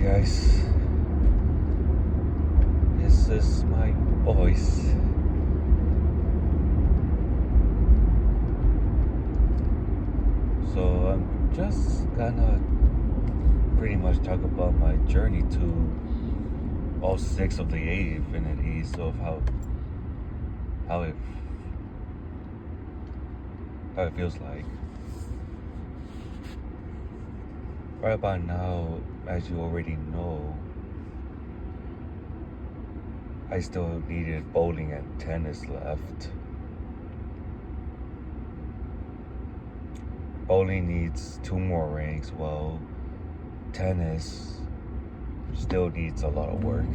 guys, this is my voice. So I'm just gonna pretty much talk about my journey to all six of the eight infinities of how it feels like. Right about now, as you already know, I still needed bowling and tennis left. Bowling needs 2 more ranks, while tennis still needs a lot of work.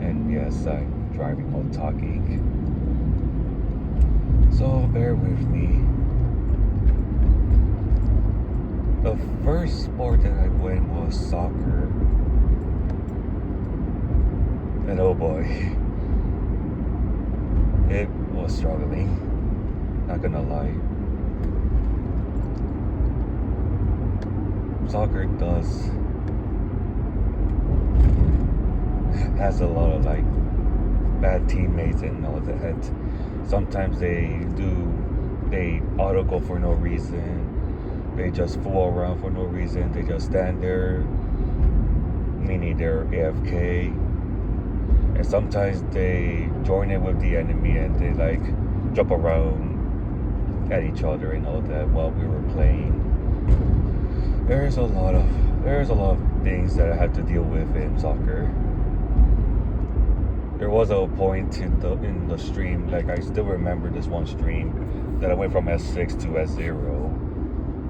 And yes, I'm driving while talking, so bear with me. The first sport that I went was soccer. And oh boy, it was struggling, not gonna lie. Soccer has a lot of bad teammates and all that. Sometimes they auto go for no reason. They just fool around for no reason. They just stand there, meaning they're AFK. And sometimes they join in with the enemy and they jump around at each other and all that while we were playing. There's a lot of things that I had to deal with in soccer. There was a point in the stream, I still remember this one stream that I went from S6 to S0.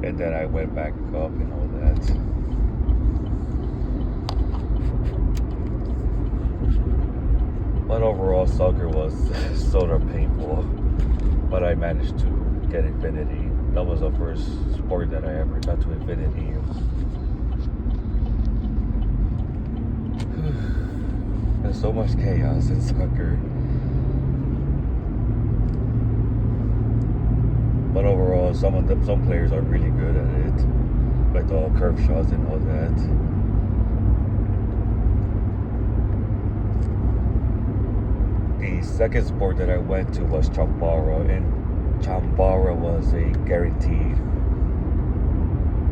And then I went back up and all that. But overall, soccer was sort of painful. But I managed to get infinity. That was the first sport that I ever got to infinity. There's so much chaos in soccer. But overall, some players are really good at it, like the curve shots and all that. The second sport that I went to was Chambara, and Chambara was a guaranteed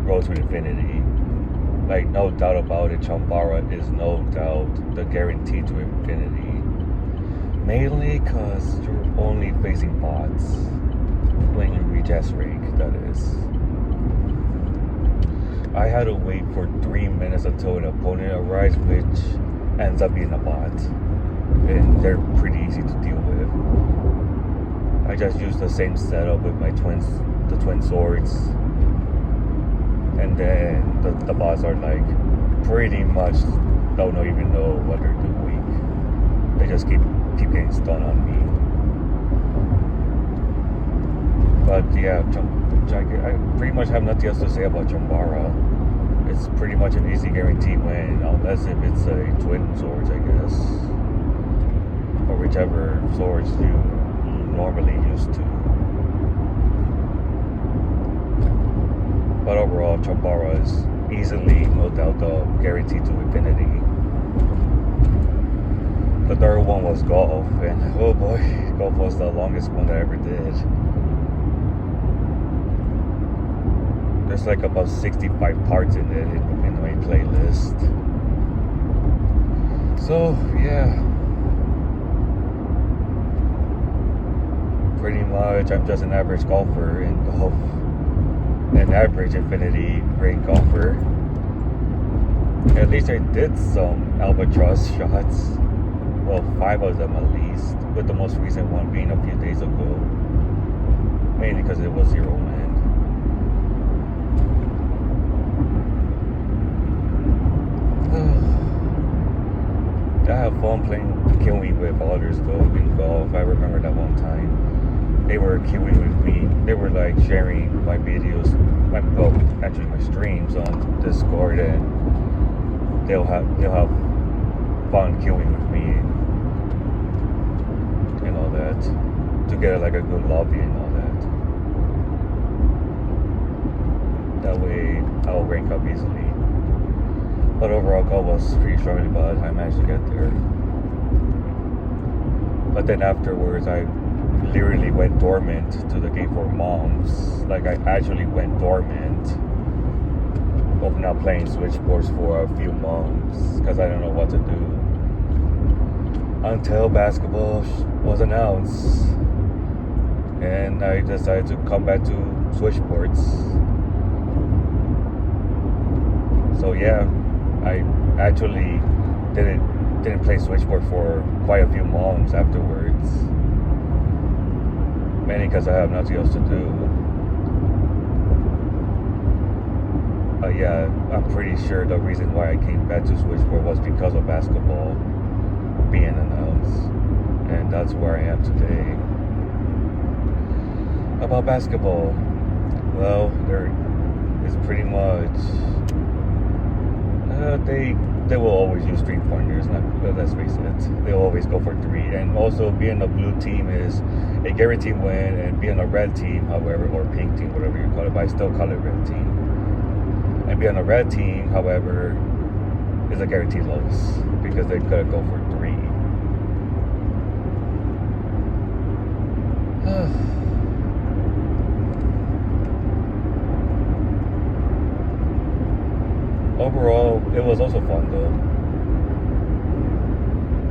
road to infinity. No doubt about it, Chambara is no doubt the guarantee to infinity. Mainly because you're only facing bots. When you reach S rank, that is. I had to wait for 3 minutes until an opponent arrives, which ends up being a bot. And they're pretty easy to deal with. I just used the same setup with the twin swords. And then the bots are pretty much don't even know what they're doing. They just keep getting stunned on me. But yeah, I pretty much have nothing else to say about Chambara. It's pretty much an easy guarantee win, unless if it's a twin swords, I guess. Or whichever swords you normally used to. But overall, Chambara is easily, no doubt, the guarantee to infinity. The third one was golf, and oh boy, golf was the longest one that I ever did. There's about 65 parts in it in my playlist. So yeah, pretty much I'm just an average golfer in golf, an average infinity rank golfer. At least I did some albatross shots, well 5 of them at least, with the most recent one being a few days ago, mainly because it was 0 man. I have fun queuing with others though in golf. I remember that one time they were queuing with me. They were sharing my videos, my streams on Discord, and they'll have fun queuing with me and all that to get a good lobby and all that. That way I'll rank up easily. But overall goal was pretty shortly, but I managed to get there. But then afterwards, I literally went dormant to the game for moms. Like, I actually went dormant of not playing Switch Sports for a few months because I don't know what to do until basketball was announced, and I decided to come back to Switch Sports. So yeah, I actually didn't play Switch Sports for quite a few months afterwards, mainly because I have nothing else to do. Yeah, I'm pretty sure the reason why I came back to Switch Sports was because of basketball being announced, and that's where I am today. About basketball, well, there is pretty much they will always use 3-pointers. Let's face it, they'll always go for three. And also, being a blue team is a guaranteed win, and being a red team, however, or pink team, whatever you call it, but I still call it red team. And being a red team, however, is a guaranteed loss because they could go for three. Overall, it was also fun though.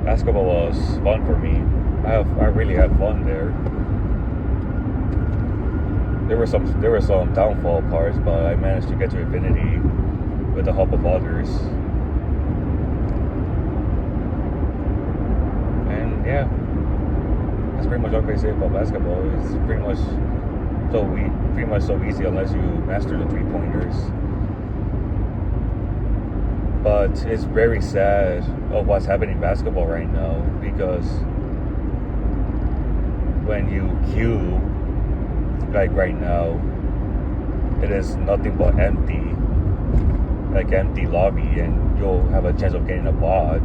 Basketball was fun for me. I really had fun there. There were some downfall parts, but I managed to get to infinity with the help of others. And yeah, that's pretty much all I can say about basketball. It's pretty much so easy unless you master the 3-pointers. But it's very sad of what's happening in basketball right now, because when you queue, like right now, it is nothing but empty lobby, and you'll have a chance of getting a bot.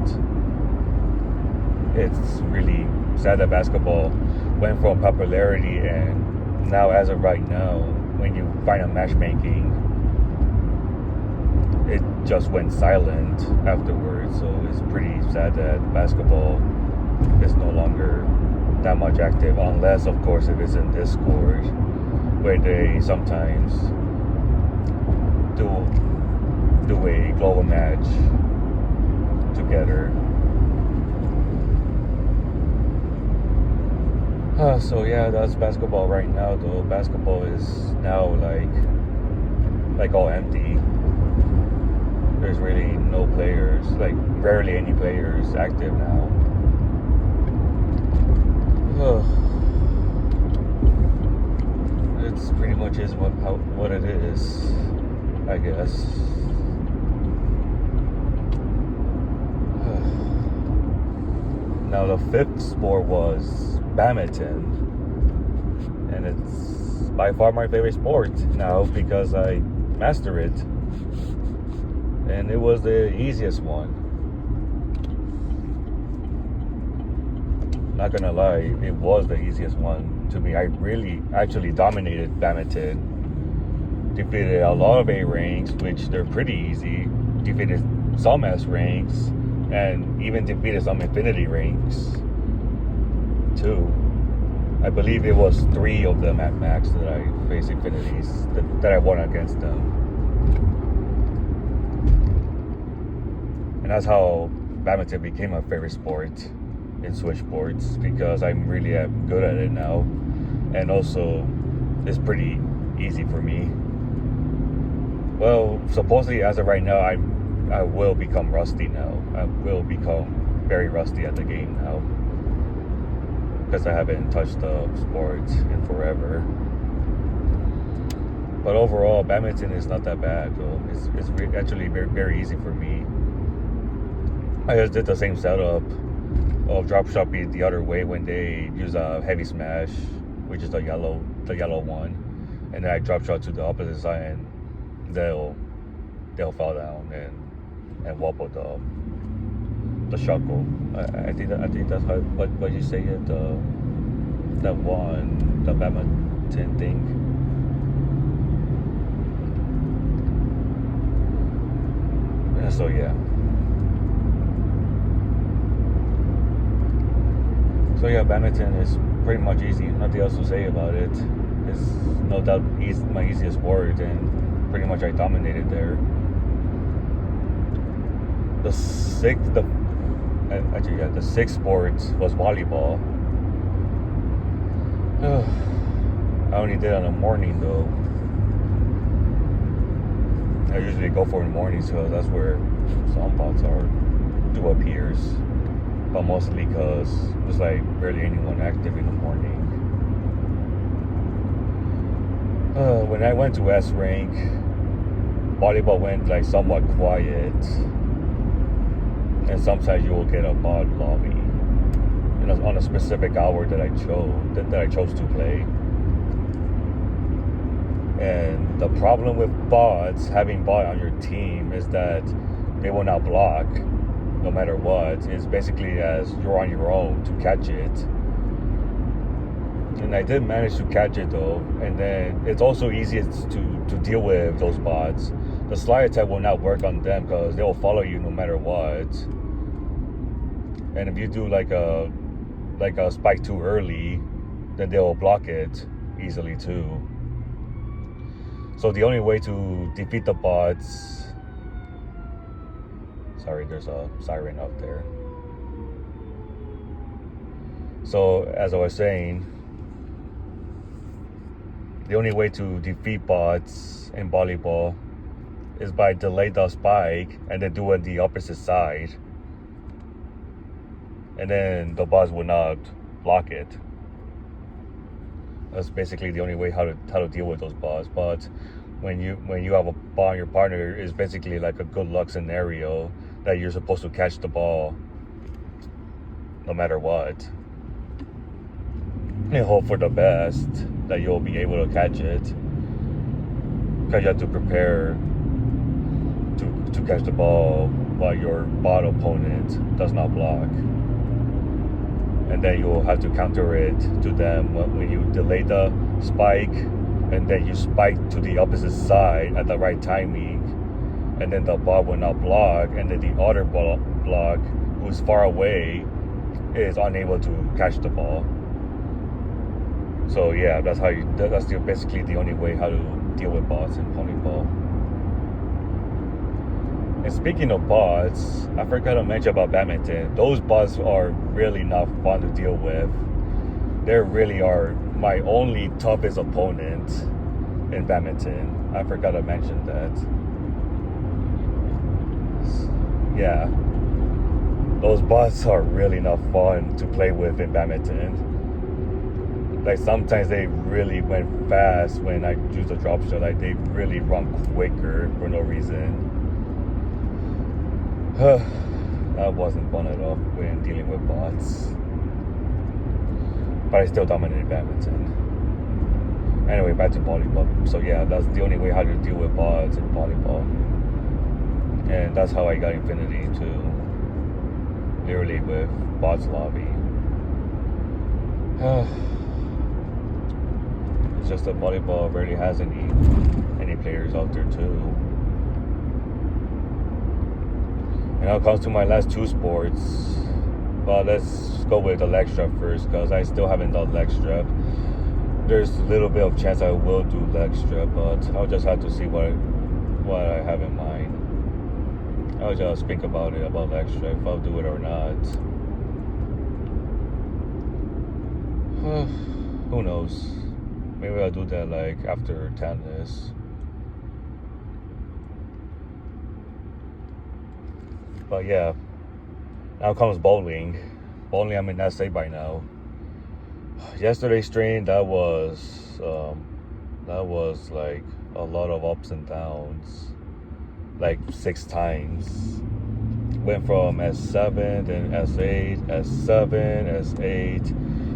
It's really sad that basketball went from popularity, and now, as of right now, when you find a matchmaking, it just went silent afterwards. So it's pretty sad that basketball is no longer that much active, unless, of course, if it's in Discord, where they sometimes do a global match together. So yeah, that's basketball right now though. Basketball is now like all empty. There's really no players, like rarely any players active now. It's pretty much is what it is, I guess. Now the fifth sport was badminton, and it's by far my favorite sport now because I master it, and it was the easiest one. Not gonna lie, it was the easiest one to me. I really actually dominated badminton. Defeated a lot of A ranks, which they're pretty easy. Defeated some S ranks, and even defeated some infinity ranks too. I believe it was 3 of them at max that I faced infinities that I won against them. And that's how badminton became my favorite sport in Switch Sports, because I'm really good at it now, and also it's pretty easy for me. Well, supposedly as of right now, I will become rusty now. I will become very rusty at the game now, because I haven't touched the sport in forever. But overall, badminton is not that bad though. It's actually very, very easy for me. I just did the same setup of drop shopping the other way when they use a heavy smash, which is the yellow one, and then I drop shot to the opposite side, and they'll fall down and wobble the shuckle. I think that's how what you say it. The badminton thing. So yeah. So yeah, badminton is pretty much easy. Nothing else to say about it. It's no doubt my easiest sport, and pretty much I dominated there. The sixth sport was volleyball. I only did it in the morning though. I usually go for in the mornings because that's where some spots do appears. But mostly because there's like barely anyone active in the morning. When I went to S rank, volleyball went like somewhat quiet, and sometimes you will get a bot lobby, on a specific hour that I chose to play. And the problem with bots, having bot on your team, is that they will not block no matter what. It's basically as you're on your own to catch it. And I did manage to catch it though. And then it's also easiest to deal with those bots. The slide attack will not work on them because they will follow you no matter what. And if you do like a spike too early, then they will block it easily too. So the only way to defeat the bots... Sorry, there's a siren up there. So, as I was saying, the only way to defeat bots in volleyball is by delay the spike and then do it the opposite side. And then the bots will not block it. That's basically the only way how to deal with those bots. But when you have a ball on your partner, it's basically like a good luck scenario that you're supposed to catch the ball no matter what, and hope for the best that you'll be able to catch it, because you have to prepare to catch the ball while your bot opponent does not block. And then you'll have to counter it to them when you delay the spike, and then you spike to the opposite side at the right timing, and then the ball will not block, and then the other block who's far away is unable to catch the ball. So yeah, that's basically the only way how to deal with bots in volleyball. And speaking of bots, I forgot to mention about badminton. Those bots are really not fun to deal with. They really are my only toughest opponent in badminton. I forgot to mention that. Yeah. Those bots are really not fun to play with in badminton. Like sometimes they really went fast when I use the drop shot. Like they really run quicker for no reason. That wasn't fun at all when dealing with bots. But I still dominated badminton. Anyway, back to volleyball. So yeah, that's the only way how to deal with bots in volleyball. And that's how I got Infinity too. Literally with bots lobby. It's just that volleyball rarely has any players out there too. And now it comes to my last two sports. Well, let's go with the leg strap first, because I still haven't done leg strap. There's a little bit of chance I will do leg strap, but I'll just have to see what I have in mind. I'll just think about leg strap, if I'll do it or not. Who knows? Maybe I'll do that like after tennis. But yeah, now comes bowling. Bowling, I'm in SA by now. Yesterday's stream, that was like a lot of ups and downs, like 6 times. Went from S7, then S8, S7, S8,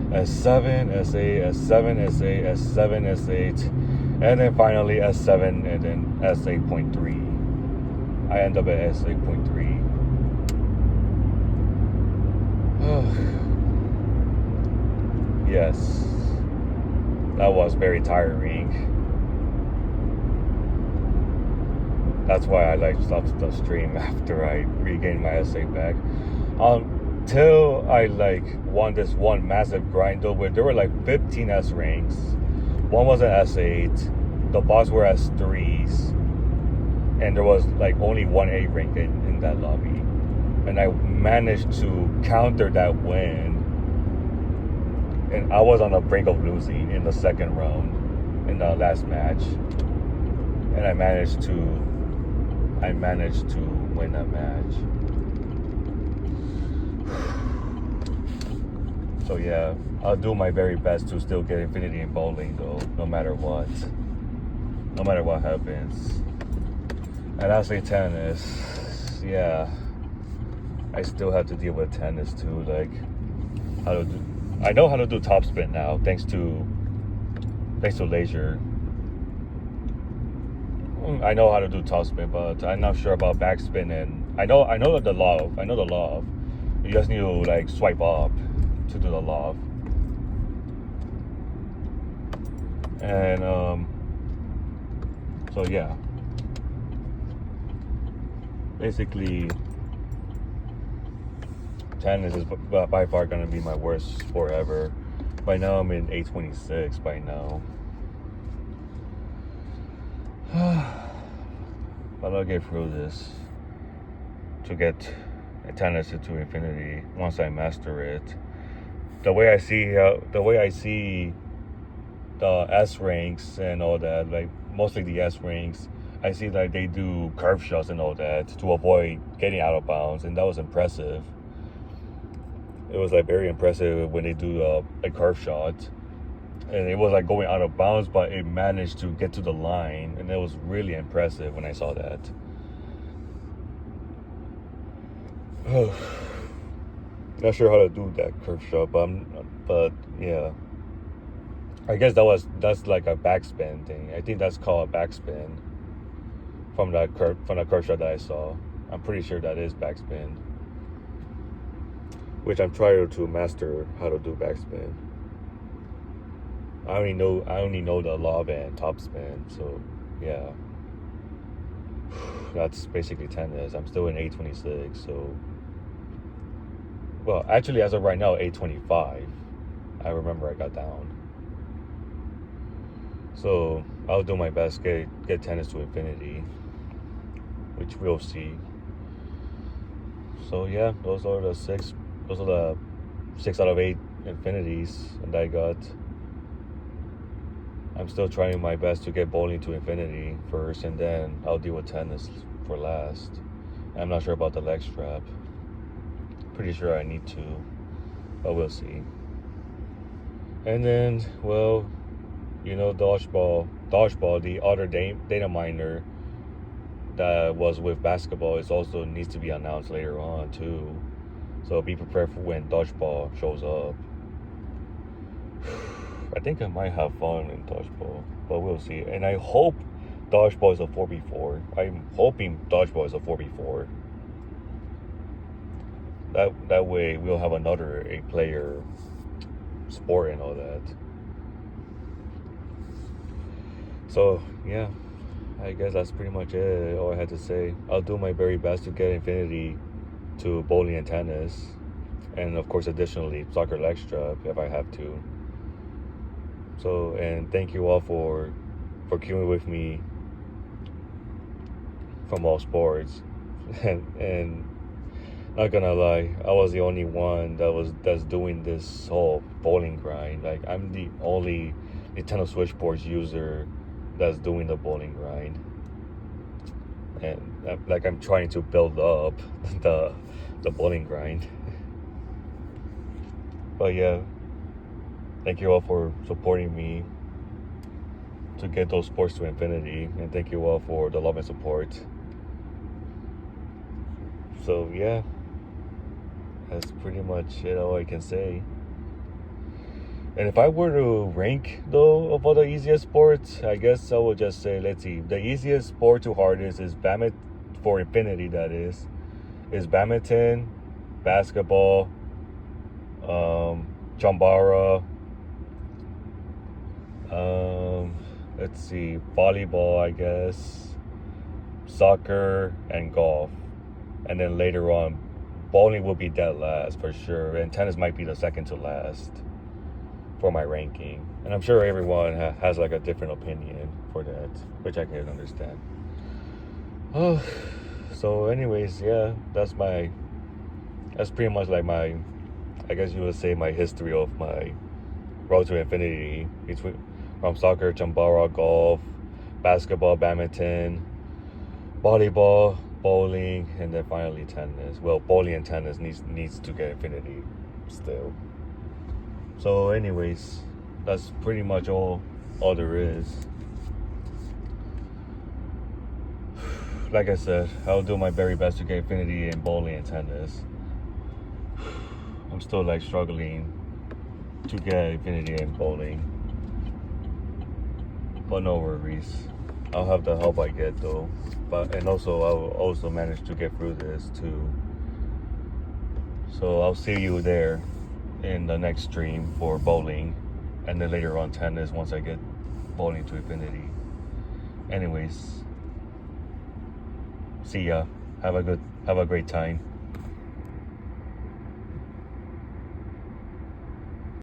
S7, S8, S7, S8, S7, S8, and then finally S7, and then S8.3. I end up at S8.3. Yes, that was very tiring. That's why I like stopped the stream after I regained my SA back. Till I like won this one massive grind though, where there were like 15 S ranks. One was an S8, the boss were S3s, and there was like only one A rank in that lobby. And I managed to counter that win. And I was on the brink of losing in the second round in the last match. And I managed to win that match. So yeah, I'll do my very best to still get Infinity in bowling though, no matter what. No matter what happens. And lastly, tennis. Yeah. I still have to deal with tennis too, like I know how to do topspin now, thanks to Leisure. I know how to do topspin, but I'm not sure about backspin, and I know the lob. You just need to like swipe up to do the lob. And so yeah. Basically tennis is by far gonna be my worst sport ever. By now I'm in 826 by now. But I'll get through this to get tennis to infinity once I master it. The way I see the S ranks and all that, like mostly the S ranks, I see that they do curve shots and all that to avoid getting out of bounds, and that was impressive. It was like very impressive when they do a curve shot, and it was like going out of bounds, but it managed to get to the line, and it was really impressive when I saw that. Not sure how to do that curve shot, but yeah, I guess that's like a backspin thing. I think that's called a backspin from the curve shot that I saw. I'm pretty sure that is backspin, which I'm trying to master how to do backspin. I only know the lob and topspin, so yeah. That's basically tennis. I'm still in 826, so well, actually as of right now 825. I remember I got down. So I'll do my best get tennis to infinity, which we'll see. So yeah, those are the 6 out of 8 infinities that I got. I'm still trying my best to get bowling to infinity first, and then I'll deal with tennis for last. I'm not sure about the leg strap. Pretty sure I need to, but we'll see. And then, well, you know, dodgeball, the other data miner that was with basketball, is also needs to be announced later on too. So be prepared for when dodgeball shows up. I think I might have fun in dodgeball, but we'll see. And I hope dodgeball is a 4v4. I'm hoping dodgeball is a 4v4. That way we'll have another 8-player sport and all that. So yeah, I guess that's pretty much it. All I had to say. I'll do my very best to get infinity to bowling and tennis, and of course additionally soccer leg strap if I have to. So, and thank you all for queuing with me from all sports. and not gonna lie, I was the only one that's doing this whole bowling grind. Like, I'm the only Nintendo Switch Sports user that's doing the bowling grind, and like I'm trying to build up the bowling grind. But yeah, thank you all for supporting me to get those sports to infinity, and thank you all for the love and support. So yeah, that's pretty much it, all I can say. And if I were to rank though of all the easiest sports, I guess I would just say, let's see, the easiest sport to hardest is badminton, for infinity that is badminton, basketball, Chambara, let's see, volleyball, I guess, soccer, and golf. And then later on, bowling will be dead last for sure. And tennis might be the second to last for my ranking. And I'm sure everyone has like a different opinion for that, which I can understand. Oh, so anyways, yeah, that's pretty much like my, I guess you would say, my history of my road to infinity, from soccer, chambara, golf, basketball, badminton, volleyball, bowling, and then finally tennis. Well, bowling and tennis needs to get infinity still. So anyways, that's pretty much all there is. Like I said, I'll do my very best to get infinity in bowling and tennis. I'm still like struggling to get infinity in bowling, but no worries. I'll have the help I get though. And also I'll also manage to get through this too. So I'll see you there in the next stream for bowling, and then later on tennis once I get bowling to infinity. Anyways, see ya. Have a great time.